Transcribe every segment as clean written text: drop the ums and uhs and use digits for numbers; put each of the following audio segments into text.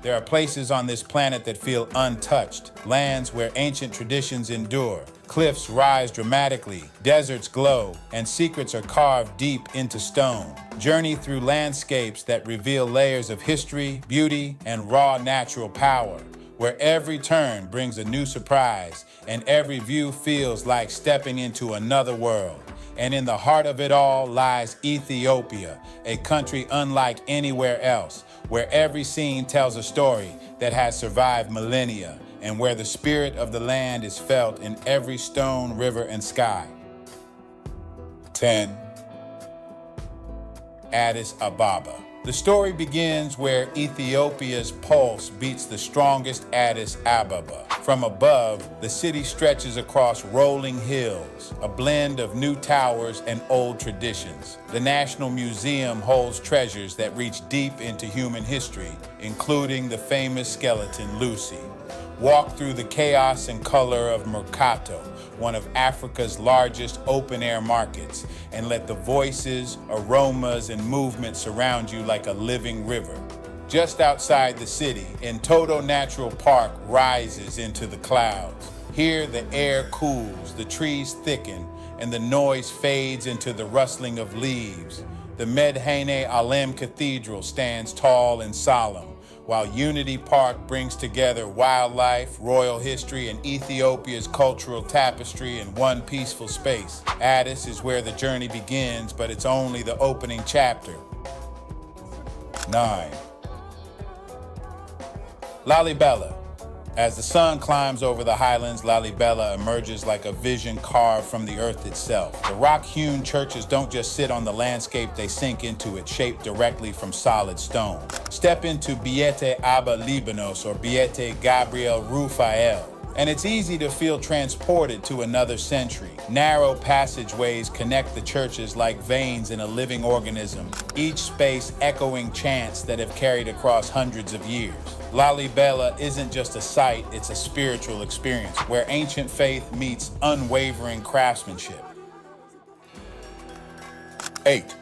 There are places on this planet that feel untouched, lands where ancient traditions endure. Cliffs rise dramatically, deserts glow, and secrets are carved deep into stone. Journey through landscapes that reveal layers of history, beauty, and raw natural power, where every turn brings a new surprise and every view feels like stepping into another world. And in the heart of it all lies Ethiopia, a country unlike anywhere else, where every scene tells a story that has survived millennia, and where the spirit of the land is felt in every stone, river, and sky. 10. Addis Ababa. The story begins where Ethiopia's pulse beats the strongest Addis Ababa. From above, the city stretches across rolling hills, a blend of new towers and old traditions. The National Museum holds treasures that reach deep into human history, including the famous skeleton Lucy. Walk through the chaos and color of Mercato, one of Africa's largest open-air markets, and let the voices, aromas, and movement surround you like a living river. Just outside the city, Entoto Natural Park rises into the clouds. Here, the air cools, the trees thicken, and the noise fades into the rustling of leaves. The Medhane Alem Cathedral stands tall and solemn, while Unity Park brings together wildlife, royal history, and Ethiopia's cultural tapestry in one peaceful space. Addis is where the journey begins, but it's only the opening chapter. 9. Lalibela. As the sun climbs over the highlands, Lalibela emerges like a vision carved from the earth itself. The rock-hewn churches don't just sit on the landscape, they sink into it, shaped directly from solid stone. Step into Biete Abba Libanos or Biete Gabriel Rufael, and it's easy to feel transported to another century. Narrow passageways connect the churches like veins in a living organism, each space echoing chants that have carried across hundreds of years. Lalibela isn't just a site, it's a spiritual experience where ancient faith meets unwavering craftsmanship. 8.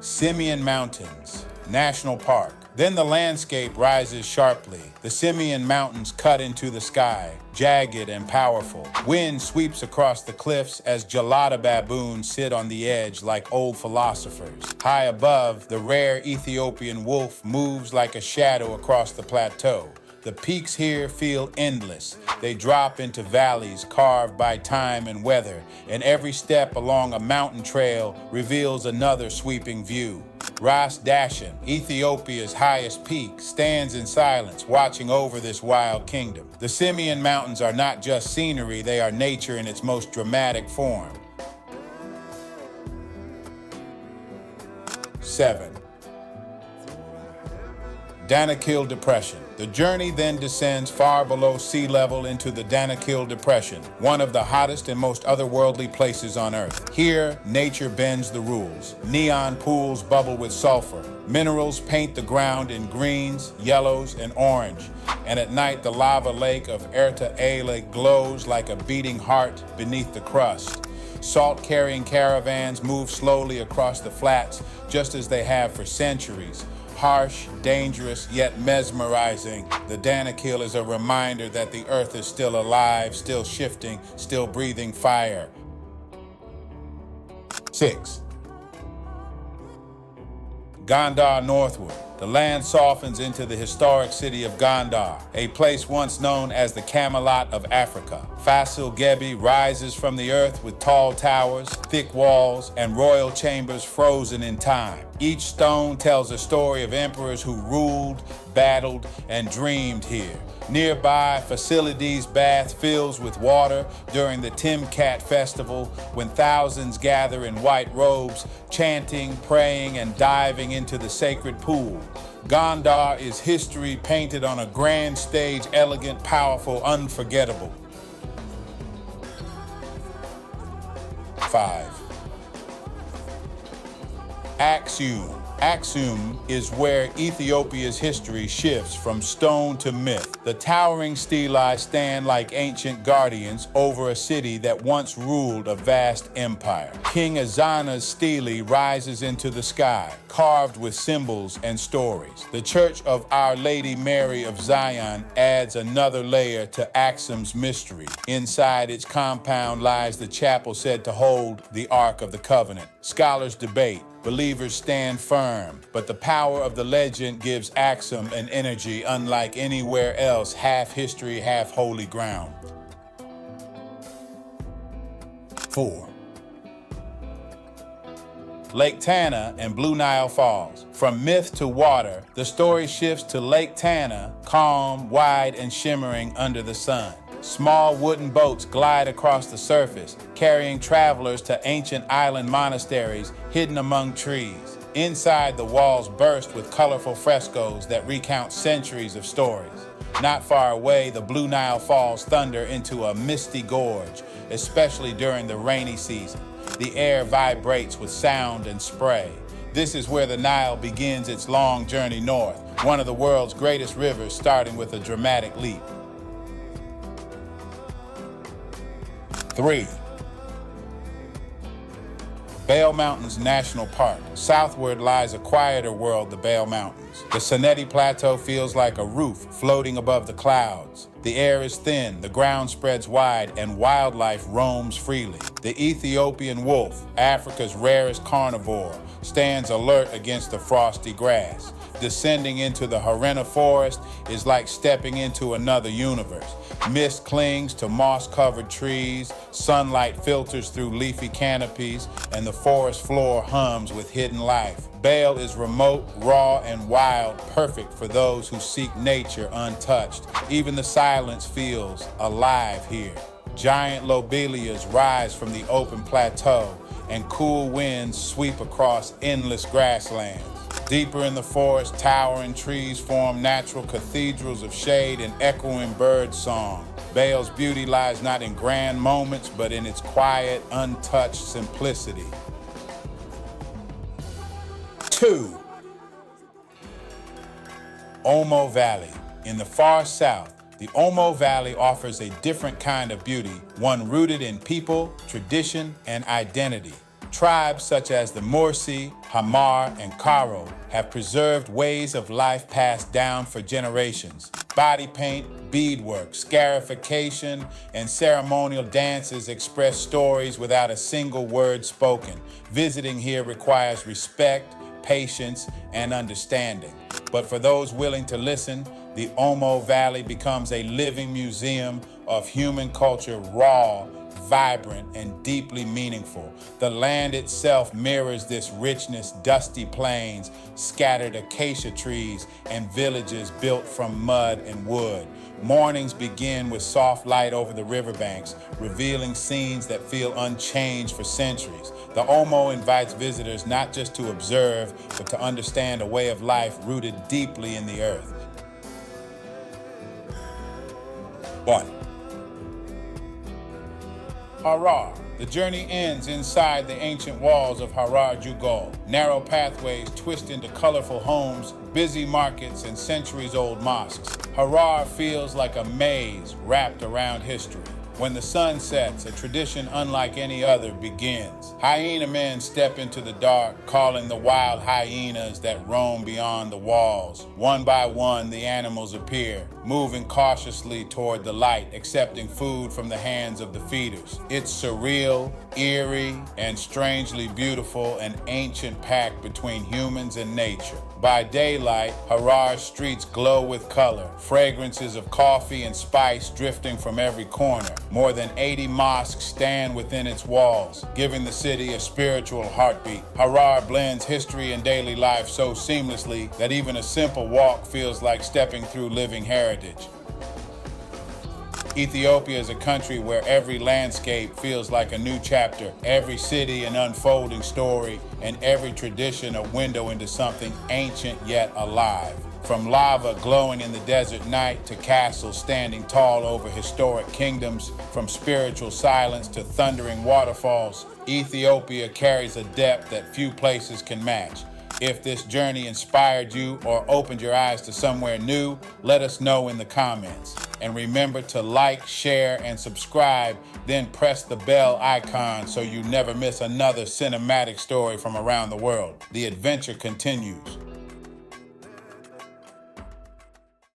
Simien Mountains, National Park. Then the landscape rises sharply. The Simien Mountains cut into the sky, jagged and powerful. Wind sweeps across the cliffs as gelada baboons sit on the edge like old philosophers. High above, the rare Ethiopian wolf moves like a shadow across the plateau. The peaks here feel endless. They drop into valleys carved by time and weather, and every step along a mountain trail reveals another sweeping view. Ras Dashen, Ethiopia's highest peak, stands in silence, watching over this wild kingdom. The Simien Mountains are not just scenery, they are nature in its most dramatic form. 7. Danakil Depression. The journey then descends far below sea level into the Danakil Depression, one of the hottest and most otherworldly places on Earth. Here, nature bends the rules. Neon pools bubble with sulfur. Minerals paint the ground in greens, yellows, and orange. And at night, the lava lake of Erta Ale glows like a beating heart beneath the crust. Salt-carrying caravans move slowly across the flats, just as they have for centuries. Harsh, dangerous, yet mesmerizing, the Danakil is a reminder that the earth is still alive, still shifting, still breathing fire. 6. Gondar northward. The land softens into the historic city of Gondar, a place once known as the Camelot of Africa. Fasil Gebi rises from the earth with tall towers, thick walls, and royal chambers frozen in time. Each stone tells a story of emperors who ruled, battled, and dreamed here. Nearby, Facilities Bath fills with water during the Timkat festival when thousands gather in white robes, chanting, praying, and diving into the sacred pool. Gondar is history painted on a grand stage, elegant, powerful, unforgettable. 5. Axum, Axum is where Ethiopia's history shifts from stone to myth. The towering stelae stand like ancient guardians over a city that once ruled a vast empire. King Azana's stele rises into the sky, carved with symbols and stories. The Church of Our Lady Mary of Zion adds another layer to Axum's mystery. Inside its compound lies the chapel said to hold the Ark of the Covenant. Scholars debate. Believers stand firm, but the power of the legend gives Axum an energy unlike anywhere else, half history, half holy ground. 4. Lake Tana and Blue Nile Falls. From myth to water, the story shifts to Lake Tana, calm, wide, and shimmering under the sun. Small wooden boats glide across the surface, carrying travelers to ancient island monasteries hidden among trees. Inside, the walls burst with colorful frescoes that recount centuries of stories. Not far away, the Blue Nile Falls thunder into a misty gorge, especially during the rainy season. The air vibrates with sound and spray. This is where the Nile begins its long journey north, one of the world's greatest rivers starting with a dramatic leap. 3. BALE Mountains National Park. Southward lies a quieter world, the BALE Mountains. The Soneti Plateau feels like a roof floating above the clouds. The air is thin, the ground spreads wide, and wildlife roams freely. The Ethiopian wolf, Africa's rarest carnivore, stands alert against the frosty grass. Descending into the Harar forest is like stepping into another universe. Mist clings to moss-covered trees, sunlight filters through leafy canopies, and the forest floor hums with hidden life. BALE is remote, raw, and wild, perfect for those who seek nature untouched. Even the silence feels alive here. Giant lobelias rise from the open plateau, and cool winds sweep across endless grasslands. Deeper in the forest, towering trees form natural cathedrals of shade and echoing bird song. BALE's beauty lies not in grand moments, but in its quiet, untouched simplicity. 2. Omo Valley. In the far south, the Omo Valley offers a different kind of beauty, one rooted in people, tradition, and identity. Tribes such as the Mursi, Hamar, and Karo have preserved ways of life passed down for generations. Body paint, beadwork, scarification, and ceremonial dances express stories without a single word spoken. Visiting here requires respect, patience, and understanding. But for those willing to listen, the Omo Valley becomes a living museum of human culture, raw, vibrant, and deeply meaningful. The land itself mirrors this richness: dusty plains, scattered acacia trees, and villages built from mud and wood. Mornings begin with soft light over the riverbanks, revealing scenes that feel unchanged for centuries. The Omo invites visitors not just to observe, but to understand a way of life rooted deeply in the earth. 1. Harar. The journey ends inside the ancient walls of Harar Jugal. Narrow pathways twist into colorful homes, busy markets, and centuries-old mosques. Harar feels like a maze wrapped around history. When the sun sets, a tradition unlike any other begins. Hyena men step into the dark, calling the wild hyenas that roam beyond the walls. One by one, the animals appear, moving cautiously toward the light, accepting food from the hands of the feeders. It's surreal, eerie, and strangely beautiful, an ancient pact between humans and nature. By daylight, Harar's streets glow with color, fragrances of coffee and spice drifting from every corner. More than 80 mosques stand within its walls, giving the city a spiritual heartbeat. Harar blends history and daily life so seamlessly that even a simple walk feels like stepping through living heritage. Ethiopia is a country where every landscape feels like a new chapter, every city an unfolding story, and every tradition a window into something ancient yet alive. From lava glowing in the desert night to castles standing tall over historic kingdoms, from spiritual silence to thundering waterfalls, Ethiopia carries a depth that few places can match. If this journey inspired you or opened your eyes to somewhere new, let us know in the comments. And remember to like, share, and subscribe, then press the bell icon so you never miss another cinematic story from around the world. The adventure continues.